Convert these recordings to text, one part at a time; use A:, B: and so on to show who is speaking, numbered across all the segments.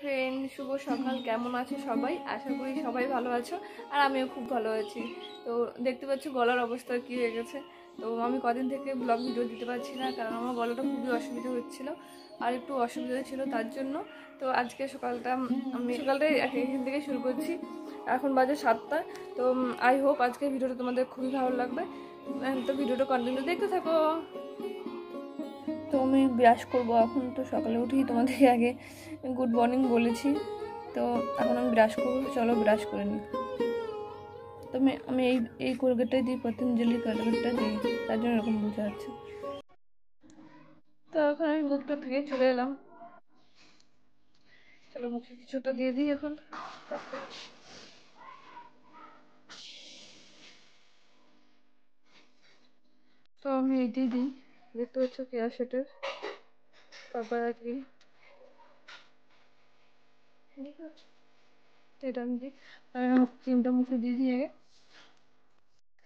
A: Friend, শুভ সকাল। কেমন আছো সবাই? আশা করি সবাই ভালো আছো, আর আমিও খুব ভালো আছি। তো দেখতে পাচ্ছ গলার অবস্থা কি হয়ে গেছে। তো আমি কদিন থেকে ব্লগ ভিডিও দিতে পারছি না, কারণ আমার গলাটা খুবই অসুবিধা হচ্ছিল, আর একটু অসুবিধা ছিল তার জন্য। তো আজকে আমি সকালটাই এখান থেকে শুরু করছি। এখন বাজে 7টা। তো আই হোপ আজকে ভিডিওটা তোমাদের খুবই ভালো লাগবে। তো ভিডিওটা কন্টিনিউ দেখতে থাকো। তো আমি ব্রাশ করবো এখন। তো সকালে উঠেই তোমাদেরকে আগে গুড মর্নিং বলেছি। তো এখন আমি ব্রাশ করবো, চলো ব্রাশ করে নিই। তো আমি এই কোলগেটটাই দিই, পতঞ্জলি কোলগেটটা দিই, তার জন্য এরকম বোঝা যাচ্ছে। তো এখন আমি মুখটা থেকে চলে এলাম। চলো মুখে কিছুটা দিয়ে দিই এখন। তো আমি এইটাই দিই, দেখতে পাচ্ছ কেয়া সেটের পাপায়া কি এটা আমি দিই। ক্রিমটা মুখে দিয়ে দিই আগে।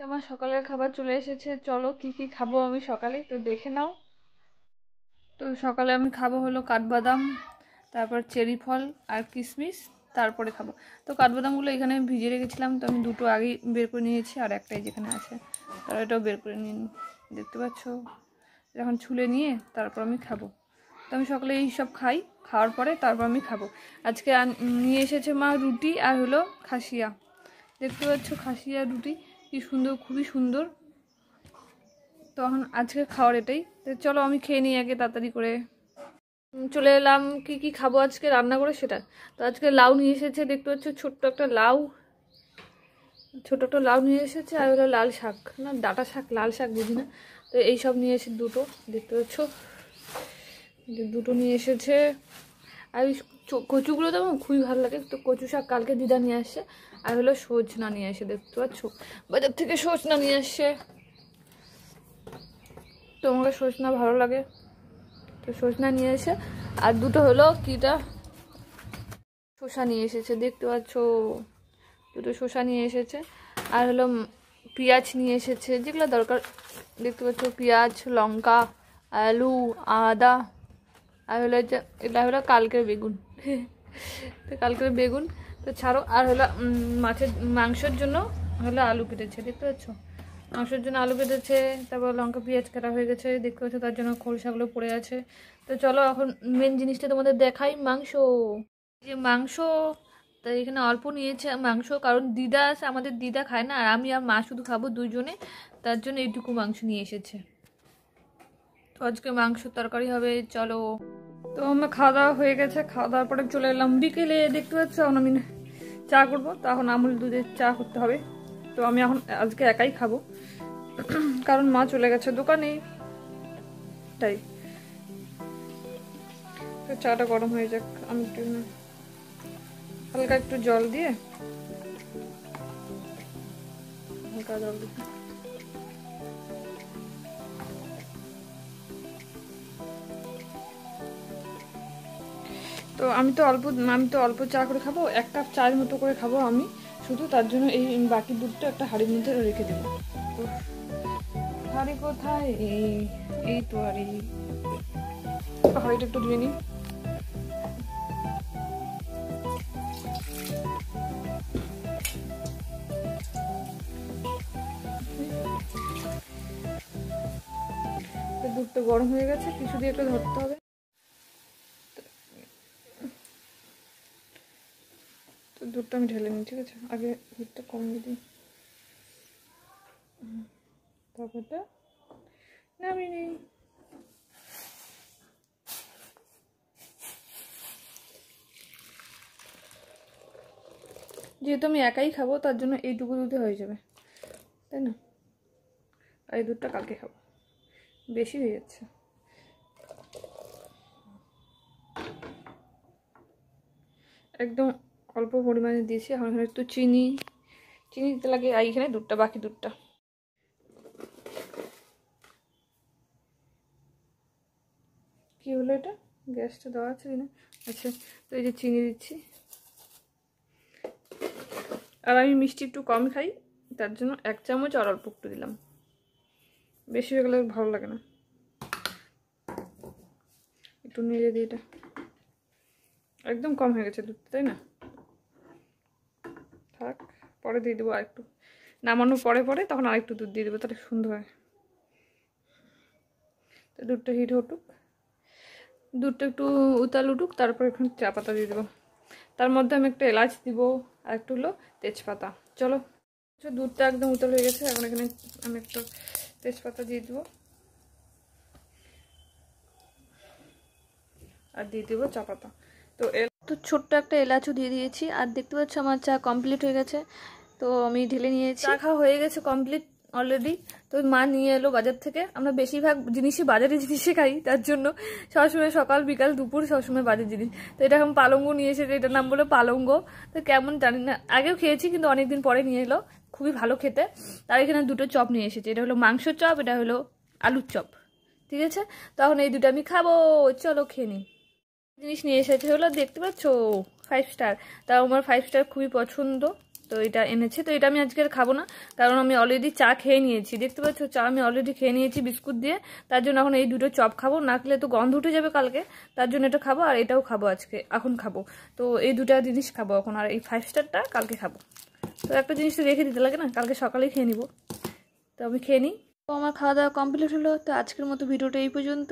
A: আমার সকালের খাবার চলে এসেছে, চলো কি কি খাবো আমি সকালে তো দেখে নাও। তো সকালে আমি খাবো হলো কাঠবাদাম, তারপর চেরি ফল আর কিশমিশ, তারপরে খাবো। তো কাঠবাদামগুলো এখানে ভিজিয়ে রেখেছিলাম, তো আমি দুটো আগেই বের করে নিয়েছি, আর একটাই যেখানে আছে তার এটাও বের করে নিয়ে নিই। দেখতে পাচ্ছ, যখন ছুলে নিয়ে তারপর আমি খাবো। তো আমি সকালে এই সব খাই, খাওয়ার পরে তারপর আমি খাবো। আজকে নিয়ে এসেছে মা রুটি আর হলো খাসিয়া। দেখতে পাচ্ছ খাসিয়া রুটি কি সুন্দর, খুবই সুন্দর। তো এখন আজকে খাওয়ার এটাই। তো চলো আমি খেয়ে নিই আগে তাড়াতাড়ি করে। চলে এলাম কি কি খাবো আজকে রান্না করে সেটা। তো আজকে লাউ নিয়ে এসেছে, দেখতে পাচ্ছ ছোট্ট একটা লাউ, নিয়ে এসেছে, আর হলো লাল শাক, না ডাঁটা শাক, লাল শাক বুঝি না। তো এই সব নিয়ে এসেছে দুটো, দেখতে পাচ্ছ দুটো নিয়ে এসেছে। আর ওই কচুগুলো তো আমার খুবই ভালো লাগে। তো কচু শাক কালকে দিদা নিয়ে আসছে, আর হলো সজনা নিয়ে আসে, দেখতে পাচ্ছ বাজার থেকে সজনা নিয়ে আসছে। তো আমাকে সজনা ভালো লাগে, তো সজনা নিয়ে এসে। আর দুটো হলো কিটা শসা নিয়ে এসেছে, দেখতে পাচ্ছ দুটো শসা নিয়ে এসেছে। আর হলো পেঁয়াজ নিয়ে এসেছে, যেগুলো দরকার, দেখতে পাচ্ছ পেঁয়াজ, লঙ্কা, আলু, আদা। আর হলো এটা হলো কালকের বেগুন। তো কালকের বেগুন তো ছাড়ো। আর হলো মাংসের জন্য হলো আলু কেটেছে, দেখতে পাচ্ছ মাংসের জন্য আলু কেটেছে। তারপর লঙ্কা পেঁয়াজ কাটা হয়ে গেছে, দেখতে পাচ্ছ, তার জন্য খোলসাগুলো পড়ে আছে। তো চলো এখন মেন জিনিসটা তোমাদের দেখাই, মাংস। যে মাংস, তাই এখানে অল্প নিয়েছে মাংস, কারণ দিদা আছে, আমাদের দিদা খায় না, আর আমি আর মা শুধু খাবো দুইজনে, তার জন্য এইটুকু মাংস নিয়ে এসেছে। তো আজকে মাংস তরকারি হবে, চলো। তো আমার খাওয়া দাওয়া হয়ে গেছে, খাওয়া দাওয়ার পরে চলে এলাম বিকেলে, দেখতে পাচ্ছ এখন আমি চা করবো। তো এখন আমুল দুধের চা করতে হবে। তো আমি এখন আজকে একাই খাবো, কারণ মা চলে গেছে দোকানে, তাই। তো চাটা গরম হয়ে যাক, আমি একটু হালকা একটু জল দিয়ে, হালকা জল দিয়ে তো আমি তো অল্প চা করে খাবো, 1 কাপ চায়ের মতো করে খাবো আমি শুধু, তার জন্য এই বাকি দুধটা একটা হাঁড়ির মধ্যে রেখে দেবো। তো হাঁড়ি কোথায়? এই তো হাঁড়িটা একটু ধুয়ে নিই। দুধটা গরম হয়ে গেছে, কিছু দিয়ে একটু ধরতে হবে। তো দুধটা আমি ঢেলে নিই, ঠিক আছে? আগে দুধটা কমিয়ে দিই, তারপরটা নামিয়ে নিই। যেহেতু আমি একাই খাবো, তার জন্য এইটুকু দুধে হয়ে যাবে, তাই না? আর এই দুধটা কালকে খাবো, বেশি হয়ে যাচ্ছে। একদম অল্প পরিমাণে দিয়েছি। এখন এখানে একটু চিনি দিতে লাগে, আর এখানে দুধটা, বাকি দুধটা। কি হলো এটা? গ্যাসটা দেওয়া আছে কিনা? আচ্ছা, তো এই যে চিনি দিচ্ছি। আর আমি মিষ্টি একটু কম খাই, তার জন্য 1 চামচ আর অল্প একটু দিলাম, বেশি হয়ে গেলে ভালো লাগে না। একটু নেড়ে দিই এটা, একদম কম হয়ে গেছে দুধ, তাই না? থাক, পরে দিয়ে দেবো আর একটু, নামানোর পরে পরে তখন আর একটু দুধ দিয়ে দেবো, তাহলে সুন্দর হয়। তো দুধটা হিট হটুক, দুধটা একটু উতাল উঠুক, তারপর এখানে চা পাতা দিয়ে দেবো। তার মধ্যে আমি একটা এলাচ দিব আর একটু হলো তেজপাতা। চলো, দুধটা একদম উতাল হয়ে গেছে, এখন এখানে আমি একটু তেজপাতা দিয়ে দেবো আর দিয়ে দেবো চা পাতা। তো ছোট্ট একটা এলাচও দিয়ে দিয়েছি। আর দেখতে পাচ্ছ আমার চা কমপ্লিট হয়ে গেছে, তো আমি ঢেলে নিয়েছি। চা খাওয়া হয়ে গেছে কমপ্লিট অলরেডি। তো মা নিয়ে এলো বাজার থেকে, আমরা বেশিরভাগ জিনিসই বাজারের জিনিসই খাই, তার জন্য সবসময় সকাল বিকাল দুপুর সবসময় বাজার জিনিস। তো এটা এখন পালঙ্গ নিয়ে এসেছে, এটার নাম বলে পালঙ্গ। তো কেমন জানি না, আগেও খেয়েছি কিন্তু অনেকদিন পরে নিয়ে এলো, খুবই ভালো খেতে। তার এখানে দুটো চপ নিয়ে এসেছে, এটা হলো মাংসর চপ, এটা হলো আলুর চপ, ঠিক আছে? তখন এই দুটো আমি খাবো, চলো খেয়ে নিই। জিনিস নিয়ে এসেছে হলো, দেখতে পাচ্ছ 5 স্টার, তাও আমার 5 স্টার খুবই পছন্দ। তো এটা এনেছে, তো এটা আমি আজকে আর খাবো না, কারণ আমি অলরেডি চা খেয়ে নিয়েছি। দেখতে পাচ্ছ চা আমি অলরেডি খেয়ে নিয়েছি বিস্কুট দিয়ে, তার জন্য এখন এই দুটো চপ খাবো, না খেলে তো গন্ধ উঠে যাবে কালকে, তার জন্য এটা খাবো। আর এটাও খাবো আজকে, এখন খাবো। তো এই দুটা জিনিস খাবো এখন, আর এই 5 স্টারটা কালকে খাবো। তো একটা জিনিস তো রেখে দিতে লাগে না, কালকে সকালেই খেয়ে নিব। তো আমি খেয়ে নিই। তো আমার খাওয়া দাওয়া কমপ্লিট হলো। তো আজকের মতো ভিডিওটা এই পর্যন্ত।